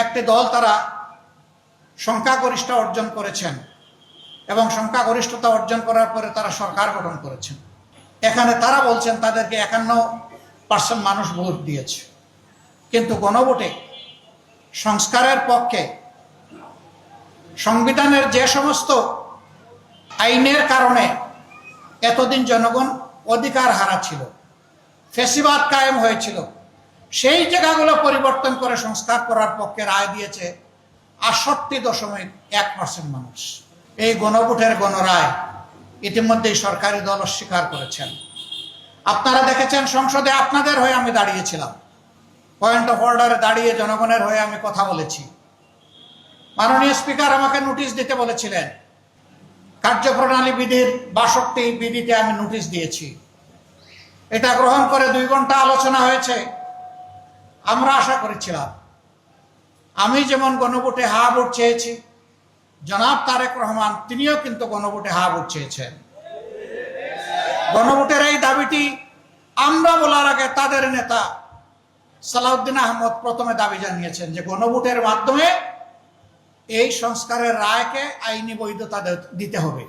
একটি দল তারা সংখ্যাগরিষ্ঠতা অর্জন করেছেন এবং সংখ্যাগরিষ্ঠতা অর্জন করার পরে তারা সরকার গঠন করেছেন। এখানে তারা বলছেন তাদেরকে 51% মানুষ ভোট দিয়েছে, কিন্তু গণভোটে সংস্কারের পক্ষে সংবিধানের যে সমস্ত আইনের কারণে এতদিন জনগণ অধিকার হারাচ্ছিল, ফ্যাসিবাদ কায়েম হয়েছিল, সেই জায়গাগুলো পরিবর্তন করে সংস্কার করার পক্ষে রায় দিয়েছে 68.1% মানুষ। এই গণভোটের গণরায় ইতিমধ্যেই সরকারি দল অস্বীকার করেছেন। আপনারা দেখেছেন সংসদে আপনাদের হয়ে আমি দাঁড়িয়েছিলাম, পয়েন্ট অফ অর্ডারে দাঁড়িয়ে জনগণের হয়ে আমি কথা বলেছি। মাননীয় স্পিকার আমাকে নোটিশ দিতে বলেছিলেন, কার্যপ্রণালী বিধির 62 বিধিতে আমি নোটিশ দিয়েছি। এটা গ্রহণ করে 2 ঘন্টা আলোচনা হয়েছে। আমরা আশা করেছিলাম, আমি যেমন গণভোটে হা ভোট চেয়েছি, জনাব তারেক রহমান তিনিও কিন্তু গণভোটে হা ভোট চেয়েছেন। গণভোটের এই দাবিটি আমরা বলার আগে তাদের নেতা সালাউদ্দিন আহমদ প্রথমে দাবি জানিয়েছেন যে গণভোটের মাধ্যমে এই সংস্কারের রায়কে আইনি বৈধতা দিতে হবে।